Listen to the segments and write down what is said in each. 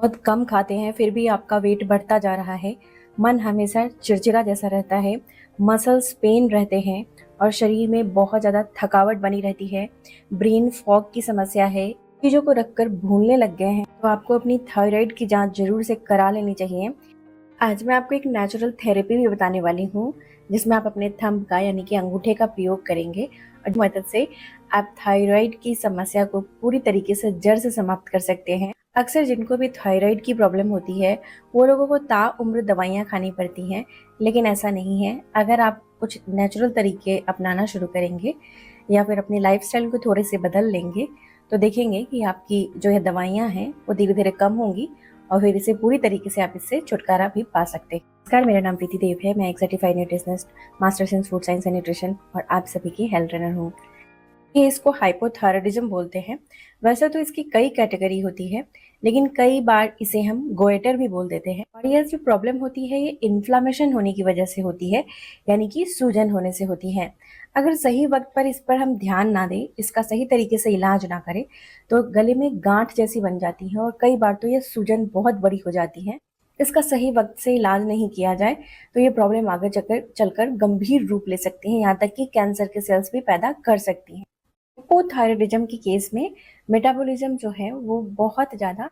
बहुत कम खाते हैं फिर भी आपका वेट बढ़ता जा रहा है, मन हमेशा चिड़चिड़ा जैसा रहता है, मसल्स पेन रहते हैं और शरीर में बहुत ज़्यादा थकावट बनी रहती है, ब्रेन फॉग की समस्या है, चीज़ों को रखकर भूलने लग गए हैं, तो आपको अपनी थायराइड की जांच ज़रूर से करा लेनी चाहिए। आज मैं आपको एक नेचुरल थेरेपी भी बताने वाली हूँ, जिसमें आप अपने थंब का यानी कि अंगूठे का प्रयोग करेंगे और इस मदद से आप थायराइड की समस्या को पूरी तरीके से जड़ से समाप्त कर सकते हैं। अक्सर जिनको भी थायराइड की प्रॉब्लम होती है, वो लोगों को ताउम्र दवाइयाँ खानी पड़ती हैं, लेकिन ऐसा नहीं है। अगर आप कुछ नेचुरल तरीके अपनाना शुरू करेंगे या फिर अपनी लाइफस्टाइल को थोड़े से बदल लेंगे, तो देखेंगे कि आपकी जो ये दवाइयाँ हैं, वो धीरे-धीरे कम होंगी और फिर इसे पूरी तरीके से आप इससे छुटकारा भी पा सकते हैं। नमस्कार, मेरा नाम प्रीति देव है। मैं एक certified nutritionist, masters in food science and nutrition और आप सभी की हेल्थ ट्रेनर हूँ। ये इसको हाइपोथायरायडिज्म बोलते हैं। वैसे तो इसकी कई कैटेगरी होती है, लेकिन कई बार इसे हम गोइटर भी बोल देते हैं। और ये जो प्रॉब्लम होती है, ये इन्फ्लामेशन होने की वजह से होती है, यानी कि सूजन होने से होती है। अगर सही वक्त पर इस पर हम ध्यान ना दें, इसका सही तरीके से इलाज ना करें, तो गले में गांठ जैसी बन जाती है और कई बार तो ये सूजन बहुत बड़ी हो जाती है। इसका सही वक्त से इलाज नहीं किया जाए, तो ये प्रॉब्लम आगे चलकर गंभीर रूप ले सकती है, यहाँ तक कि कैंसर के सेल्स भी पैदा कर सकती हैं। हाइपोथायरायडिज्म की केस में मेटाबॉलिज्म जो है वो बहुत ज़्यादा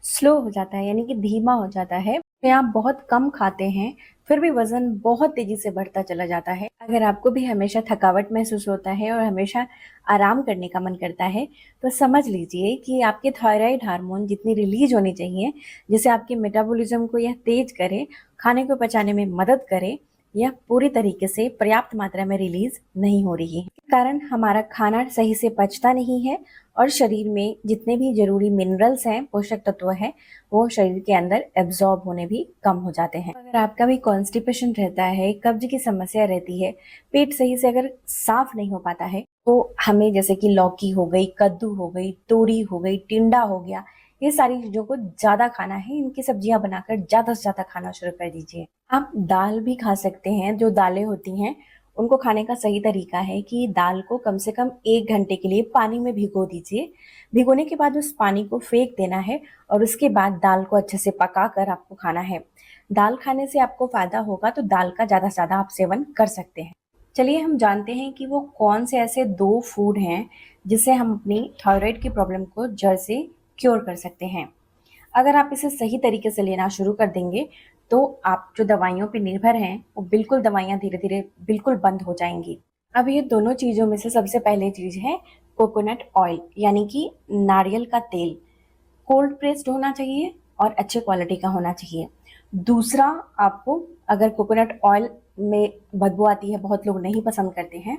स्लो हो जाता है, यानी कि धीमा हो जाता है। तो आप बहुत कम खाते हैं, फिर भी वजन बहुत तेजी से बढ़ता चला जाता है। अगर आपको भी हमेशा थकावट महसूस होता है और हमेशा आराम करने का मन करता है, तो समझ लीजिए कि आपके थायराइड हार्मोन जितनी रिलीज होनी चाहिए, जिससे आपके मेटाबॉलिज्म को यह तेज करे, खाने को पचाने में मदद करे, यह पूरी तरीके से पर्याप्त मात्रा में रिलीज नहीं हो रही है। कारण हमारा खाना सही से पचता नहीं है और शरीर में जितने भी जरूरी मिनरल्स हैं, पोषक तत्व हैं, वो शरीर के अंदर एब्जॉर्ब होने भी कम हो जाते हैं। अगर आपका भी कॉन्स्टिपेशन रहता है, कब्ज की समस्या रहती है, पेट सही से अगर साफ नहीं हो पाता है, तो हमें जैसे कि लौकी हो गई, कद्दू हो गई, तोरी हो गई, टिंडा हो गया, ये सारी चीजों को ज्यादा खाना है। इनकी सब्जियां बनाकर ज्यादा से ज्यादा खाना शुरू कर दीजिए। आप दाल भी खा सकते हैं। जो दालें होती हैं, उनको खाने का सही तरीका है कि दाल को कम से कम 1 घंटे के लिए पानी में भिगो दीजिए। भिगोने के बाद उस पानी को फेंक देना है और उसके बाद दाल को अच्छे से पका कर आपको खाना है। दाल खाने से आपको फायदा होगा, तो दाल का ज़्यादा से ज़्यादा आप सेवन कर सकते हैं। चलिए हम जानते हैं कि वो कौन से ऐसे 2 फूड हैं जिससे हम अपनी थायराइड की प्रॉब्लम को जड़ से क्योर कर सकते हैं। अगर आप इसे सही तरीके से लेना शुरू कर देंगे, तो आप जो दवाइयों पे निर्भर हैं, वो बिल्कुल दवाइयाँ धीरे-धीरे बिल्कुल बंद हो जाएँगी। अब ये दोनों चीज़ों में से सबसे पहले चीज़ है कोकोनट ऑयल, यानी कि नारियल का तेल। कोल्ड प्रेस्ड होना चाहिए और अच्छे क्वालिटी का होना चाहिए। दूसरा, आपको अगर कोकोनट ऑयल में बदबू आती है, बहुत लोग नहीं पसंद करते हैं,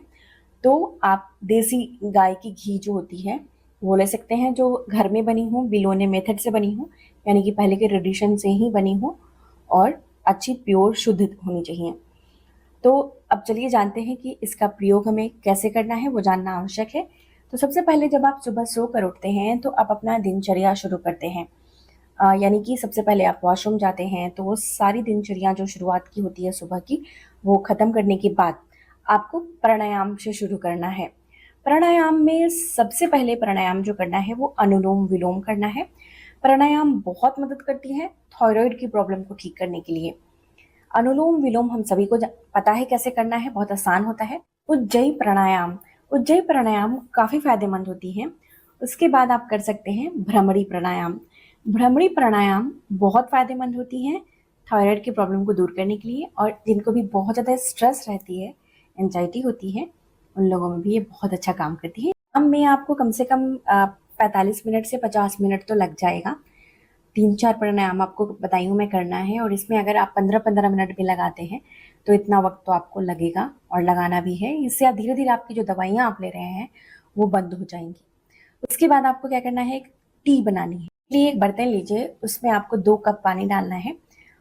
तो आप देसी गाय की घी जो होती है, वो ले सकते हैं, जो घर में बनी हो, बिलोने मेथड से बनी हो, यानी कि पहले के ट्रेडिशन से ही बनी हो और अच्छी प्योर शुद्ध होनी चाहिए। तो अब चलिए जानते हैं कि इसका प्रयोग हमें कैसे करना है, वो जानना आवश्यक है। तो सबसे पहले जब आप सुबह सोकर उठते हैं, तो आप अपना दिनचर्या शुरू करते हैं। यानी कि सबसे पहले आप वॉशरूम जाते हैं, तो वो सारी दिनचर्या जो शुरुआत की होती है सुबह की, वो ख़त्म करने के बाद आपको प्राणायाम से शुरू करना है। प्राणायाम में सबसे पहले प्राणायाम जो करना है, वो अनुलोम-विलोम करना है। प्राणायाम बहुत मदद करती है थायराइड की प्रॉब्लम को ठीक करने के लिए। अनुलोम-विलोम हम सभी को पता है कैसे करना है, बहुत आसान होता है। उज्जयी प्राणायाम काफ़ी फ़ायदेमंद होती है। उसके बाद आप कर सकते हैं भ्रमरी प्राणायाम। भ्रमरी प्राणायाम बहुत फ़ायदेमंद होती हैं थायराइड की प्रॉब्लम को दूर करने के लिए, और जिनको भी बहुत ज़्यादा स्ट्रेस रहती है, एंजाइटी होती है, उन लोगों में भी ये बहुत अच्छा काम करती है। अब में आपको कम से कम 45 मिनट से 50 मिनट तो लग जाएगा। 3-4 प्राणायाम आपको बताई हूँ मैं करना है, और इसमें अगर आप 15-15 मिनट भी लगाते हैं, तो इतना वक्त तो आपको लगेगा और लगाना भी है। इससे धीरे-धीरे आपकी जो दवाइयाँ आप ले रहे हैं, वो बंद हो जाएँगी। उसके बाद आपको क्या करना है, एक टी बनानी है। लिए एक बर्तन लीजिए, उसमें आपको 2 कप पानी डालना है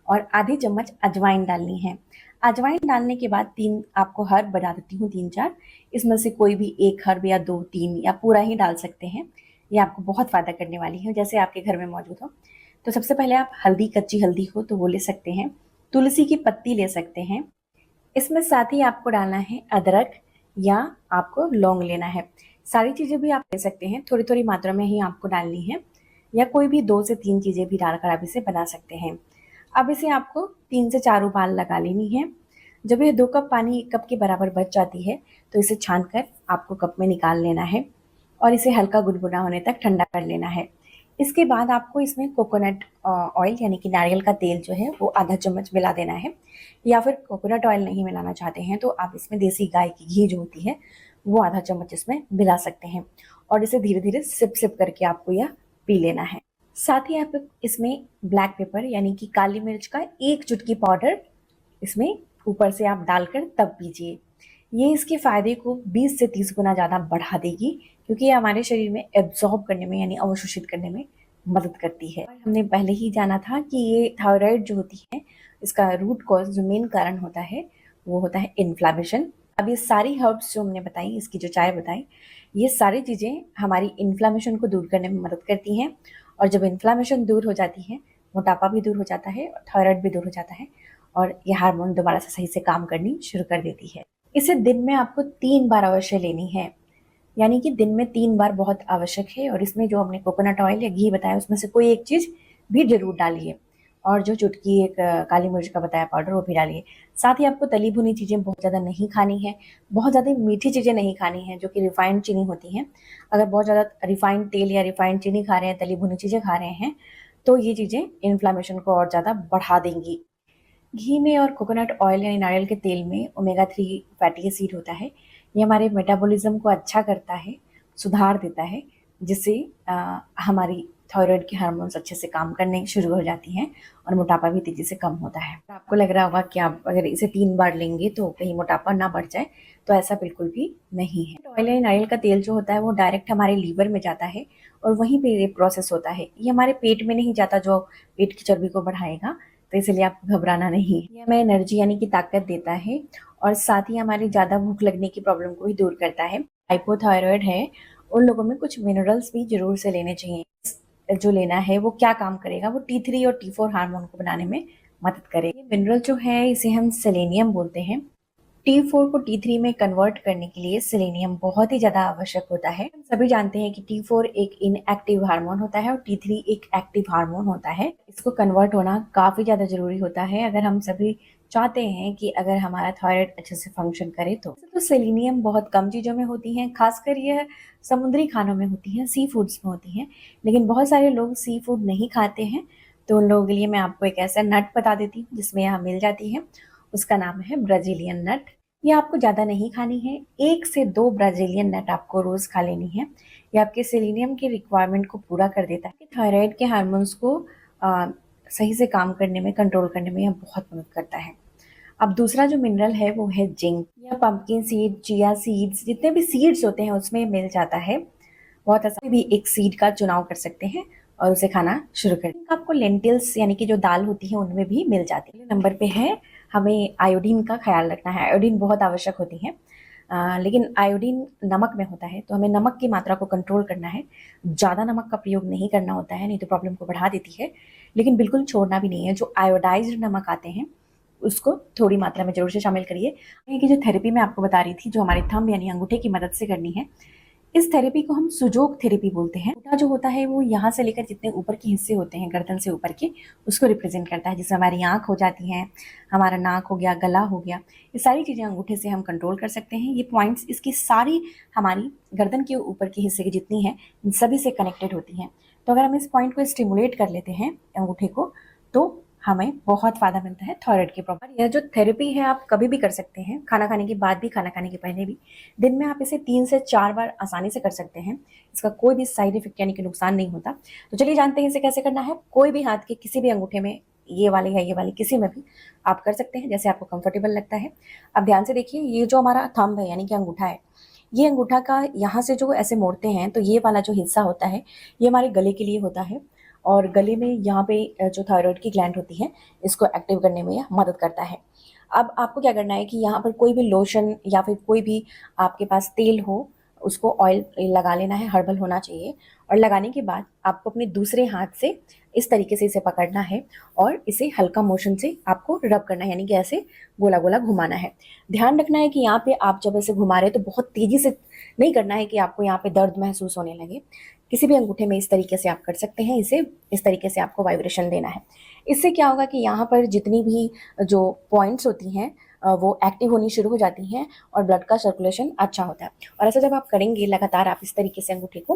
और आधी चम्मच अजवाइन डालनी है। अजवाइन डालने के बाद 3 आपको हर्ब बता देती हूँ, 3-4। इसमें से कोई भी 1 हर्ब या 2-3 या पूरा ही डाल सकते हैं। ये आपको बहुत फ़ायदा करने वाली है, जैसे आपके घर में मौजूद हो। तो सबसे पहले आप हल्दी, कच्ची हल्दी हो तो वो ले सकते हैं। तुलसी की पत्ती ले सकते हैं। इसमें साथ ही आपको डालना है अदरक, या आपको लौंग लेना है। सारी चीज़ें भी आप ले सकते हैं, थोड़ी-थोड़ी मात्रा में ही आपको डालनी है। या कोई भी 2 से 3 चीज़ें भी डालकर आप इसे बना सकते हैं। अब इसे आपको 3 से 4 उबाल लगा लेनी है। जब ये 2 कप पानी 1 कप के बराबर बच जाती है, तो इसे छानकर आपको कप में निकाल लेना है और इसे हल्का गुनगुना होने तक ठंडा कर लेना है। इसके बाद आपको इसमें कोकोनट ऑयल यानी कि नारियल का तेल जो है वो आधा चम्मच मिला देना है, या फिर कोकोनट ऑयल नहीं मिलाना चाहते हैं तो आप इसमें देसी गाय की घी जो होती है वो आधा चम्मच इसमें मिला सकते हैं और इसे धीरे धीरे सिप सिप करके आपको यह पी लेना है। साथ ही आप इसमें ब्लैक पेपर यानी कि काली मिर्च का 1 चुटकी पाउडर इसमें ऊपर से आप डालकर तब पीजिए। ये इसके फ़ायदे को 20 से 30 गुना ज़्यादा बढ़ा देगी, क्योंकि ये हमारे शरीर में एब्ज़ॉर्ब करने में यानी अवशोषित करने में मदद करती है। और हमने पहले ही जाना था कि ये थायराइड जो होती है, इसका रूट कॉज़ जो मेन कारण होता है, वो होता है इन्फ्लेमेशन। अब ये सारी हर्ब्स जो हमने बताई, इसकी जो चाय बताई, ये सारी चीज़ें हमारी इन्फ्लेमेशन को दूर करने में मदद करती हैं और जब इन्फ्लेमेशन दूर हो जाती है, मोटापा भी दूर हो जाता है और थायराइड भी दूर हो जाता है और ये हार्मोन दोबारा से सही से काम करनी शुरू कर देती है। इसे दिन में आपको 3 बार अवश्य लेनी है, यानी कि दिन में 3 बार बहुत आवश्यक है और इसमें जो हमने कोकोनट ऑयल या घी बताया उसमें से कोई एक चीज़ भी ज़रूर डालिए और जो चुटकी एक काली मिर्च का बताया पाउडर वो भी डालिए। साथ ही आपको तली भुनी चीज़ें बहुत ज़्यादा नहीं खानी है, बहुत ज़्यादा मीठी चीज़ें नहीं खानी हैं जो कि रिफाइंड चीनी होती हैं। अगर बहुत ज़्यादा रिफाइंड तेल या रिफाइंड चीनी खा रहे हैं, तली भुनी चीज़ें खा रहे हैं, तो ये चीज़ें इन्फ्लेमेशन को और ज़्यादा बढ़ा देंगी। घी में और कोकोनट ऑयल यानी नारियल के तेल में ओमेगा 3 फैटी एसिड होता है। ये हमारे मेटाबॉलिज्म को अच्छा करता है, सुधार देता है, जिससे हमारी थायराइड के हार्मोन्स अच्छे से काम करने शुरू हो जाती हैं और मोटापा भी तेज़ी से कम होता है। आपको लग रहा होगा कि आप अगर इसे 3 बार लेंगे तो कहीं मोटापा ना बढ़ जाए, तो ऐसा बिल्कुल भी नहीं है। ऑयल यानी नारियल का तेल जो होता है वो डायरेक्ट हमारे लीवर में जाता है और वहीं पे ये प्रोसेस होता है। ये हमारे पेट में नहीं जाता जो पेट की चर्बी को बढ़ाएगा, तो इसलिए आपको घबराना नहीं है। ये हमें एनर्जी यानी कि ताकत देता है और साथ ही हमारी ज़्यादा भूख लगने की प्रॉब्लम को भी दूर करता है। हाइपोथायरॉयड है, उन लोगों में कुछ मिनरल्स भी ज़रूर से लेने चाहिए। जो लेना है वो क्या काम करेगा, वो T3 और T4 हार्मोन को बनाने में मदद करेगा। ये मिनरल जो है इसे हम सेलेनियम बोलते हैं। T4 को T3 में कन्वर्ट करने के लिए सेलेनियम बहुत ही ज़्यादा आवश्यक होता है। हम सभी जानते हैं कि T4 एक इनएक्टिव हार्मोन होता है और T3 एक एक्टिव हार्मोन होता है। इसको कन्वर्ट होना काफ़ी ज़्यादा ज़रूरी होता है अगर हम सभी चाहते हैं कि अगर हमारा थायराइड अच्छे से फंक्शन करे तो। वैसे तो सेलेनियम बहुत कम चीज़ों में होती हैं, खासकर यह समुद्री खानों में होती हैं, सी फूड्स में होती हैं, लेकिन बहुत सारे लोग सी फूड नहीं खाते हैं, तो उन लोगों के लिए मैं आपको एक ऐसा नट बता देती हूँ जिसमें यह मिल जाती है। उसका नाम है ब्राज़ीलियन नट। ये आपको ज़्यादा नहीं खानी है, 1 से 2 ब्राज़ीलियन नट आपको रोज़ खा लेनी है। ये आपके सेलेनियम की रिक्वायरमेंट को पूरा कर देता है। थायराइड के हार्मोन्स को सही से काम करने में, कंट्रोल करने में यह बहुत मदद करता है। अब दूसरा जो मिनरल है वो है जिंक। यह पंपकिन सीड, चिया सीड्स, जितने भी सीड्स होते हैं उसमें मिल जाता है। बहुत आसान भी एक सीड का चुनाव कर सकते हैं और उसे खाना शुरू कर दें। आपको लेंटिल्स यानी कि जो दाल होती है उनमें भी मिल जाती है। नंबर पे है हमें आयोडीन का ख्याल रखना है। आयोडीन बहुत आवश्यक होती है, लेकिन आयोडीन नमक में होता है तो हमें नमक की मात्रा को कंट्रोल करना है। ज़्यादा नमक का प्रयोग नहीं करना होता है, नहीं तो प्रॉब्लम को बढ़ा देती है, लेकिन बिल्कुल छोड़ना भी नहीं है। जो आयोडाइज्ड नमक आते हैं उसको थोड़ी मात्रा में ज़रूर से शामिल करिए। ये कि जो थेरेपी मैं आपको बता रही थी, जो हमारे थंब यानी अंगूठे की मदद से करनी है, इस थेरेपी को हम सुजोग थेरेपी बोलते हैं। अंगूठा जो होता है वो यहाँ से लेकर जितने ऊपर के हिस्से होते हैं गर्दन से ऊपर के, उसको रिप्रेजेंट करता है। जिससे हमारी आँख हो जाती हैं, हमारा नाक हो गया, गला हो गया, ये सारी चीज़ें अंगूठे से हम कंट्रोल कर सकते हैं। ये पॉइंट्स इसकी सारी हमारी गर्दन के ऊपर के हिस्से की जितनी हैं, इन सभी से कनेक्टेड होती हैं। तो अगर हम इस पॉइंट को स्टिमुलेट कर लेते हैं अंगूठे को, तो हमें बहुत फ़ायदा मिलता है थायराइड के प्रॉब्लम। यह जो थेरेपी है आप कभी भी कर सकते हैं, खाना खाने के बाद भी, खाना खाने के पहले भी। दिन में आप इसे 3 से 4 बार आसानी से कर सकते हैं। इसका कोई भी साइड इफेक्ट यानी कि नुकसान नहीं होता। तो चलिए जानते हैं इसे कैसे करना है। कोई भी हाथ के किसी भी अंगूठे में, ये वाले या ये वाले किसी में भी आप कर सकते हैं, जैसे आपको कंफर्टेबल लगता है। अब ध्यान से देखिए, ये जो हमारा थंब है यानी कि अंगूठा है, ये अंगूठा का यहाँ से जो ऐसे मोड़ते हैं तो ये वाला जो हिस्सा होता है ये हमारे गले के लिए होता है और गले में यहाँ पे जो थायराइड की ग्लैंड होती है इसको एक्टिव करने में यह मदद करता है। अब आपको क्या करना है कि यहाँ पर कोई भी लोशन या फिर कोई भी आपके पास तेल हो, उसको ऑयल लगा लेना है, हर्बल होना चाहिए। और लगाने के बाद आपको अपने दूसरे हाथ से इस तरीके से इसे पकड़ना है और इसे हल्का मोशन से आपको रब करना है, यानी कि ऐसे गोला गोला घुमाना है। ध्यान रखना है कि यहाँ पे आप जब ऐसे घुमा रहे हैं तो बहुत तेज़ी से नहीं करना है कि आपको यहाँ पे दर्द महसूस होने लगे। किसी भी अंगूठे में इस तरीके से आप कर सकते हैं। इसे इस तरीके से आपको वाइब्रेशन देना है। इससे क्या होगा कि यहाँ पर जितनी भी जो पॉइंट्स होती हैं वो एक्टिव होनी शुरू हो जाती हैं और ब्लड का सर्कुलेशन अच्छा होता है। और ऐसा जब आप करेंगे लगातार, आप इस तरीके से अंगूठे को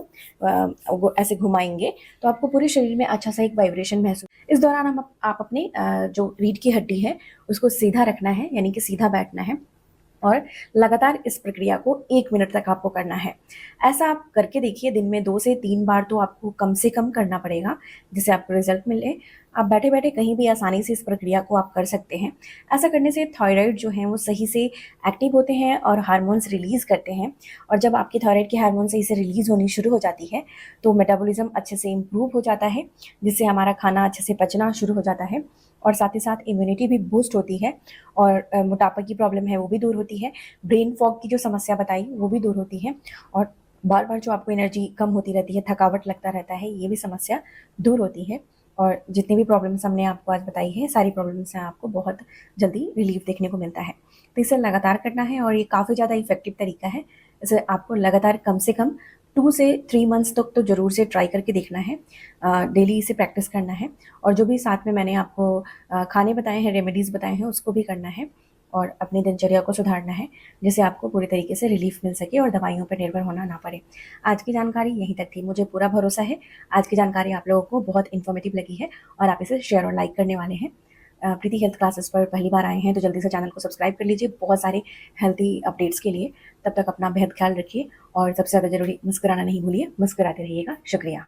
वो ऐसे घुमाएंगे तो आपको पूरे शरीर में अच्छा सा एक वाइब्रेशन महसूस। इस दौरान आप अपने जो रीढ़ की हड्डी है उसको सीधा रखना है, यानी कि सीधा बैठना है और लगातार इस प्रक्रिया को 1 मिनट तक आपको करना है। ऐसा आप करके देखिए, दिन में 2 से 3 बार तो आपको कम से कम करना पड़ेगा, जिससे आपको रिज़ल्ट मिले। आप बैठे-बैठे कहीं भी आसानी से इस प्रक्रिया को आप कर सकते हैं। ऐसा करने से थायराइड जो हैं वो सही से एक्टिव होते हैं और हार्मोन्स रिलीज़ करते हैं, और जब आपकी थायराइड के हार्मोन सही से रिलीज़ होनी शुरू हो जाती है, तो मेटाबॉलिज़्म अच्छे से इम्प्रूव हो जाता है, जिससे हमारा खाना अच्छे से पचना शुरू हो जाता है और साथ ही साथ इम्यूनिटी भी बूस्ट होती है और मोटापा की प्रॉब्लम है वो भी दूर होती है। ब्रेन फॉग की जो समस्या बताई वो भी दूर होती है और बार-बार जो आपको एनर्जी कम होती रहती है, थकावट लगता रहता है, ये भी समस्या दूर होती है। और जितनी भी प्रॉब्लम्स हमने आपको आज बताई है, सारी प्रॉब्लम्स से आपको बहुत जल्दी रिलीफ देखने को मिलता है। तो इसे लगातार करना है और ये काफ़ी ज़्यादा इफ़ेक्टिव तरीका है। इसे आपको लगातार कम से कम 2 से 3 मंथ्स तक तो ज़रूर से ट्राई करके देखना है। डेली इसे प्रैक्टिस करना है और जो भी साथ में मैंने आपको खाने बताए हैं, रेमेडीज़ बताए हैं, उसको भी करना है और अपनी दिनचर्या को सुधारना है, जिससे आपको पूरी तरीके से रिलीफ मिल सके और दवाइयों पर निर्भर होना ना पड़े। आज की जानकारी यहीं तक थी। मुझे पूरा भरोसा है आज की जानकारी आप लोगों को बहुत इन्फॉर्मेटिव लगी है और आप इसे शेयर और लाइक करने वाले हैं। प्रीति हेल्थ क्लासेस पर पहली बार आए हैं तो जल्दी से चैनल को सब्सक्राइब कर लीजिए बहुत सारे हेल्थी अपडेट्स के लिए। तब तक अपना बेहद ख्याल रखिए और सबसे ज़्यादा ज़रूरी मुस्कुराना नहीं भूलिए। मुस्कुराते रहिएगा। शुक्रिया।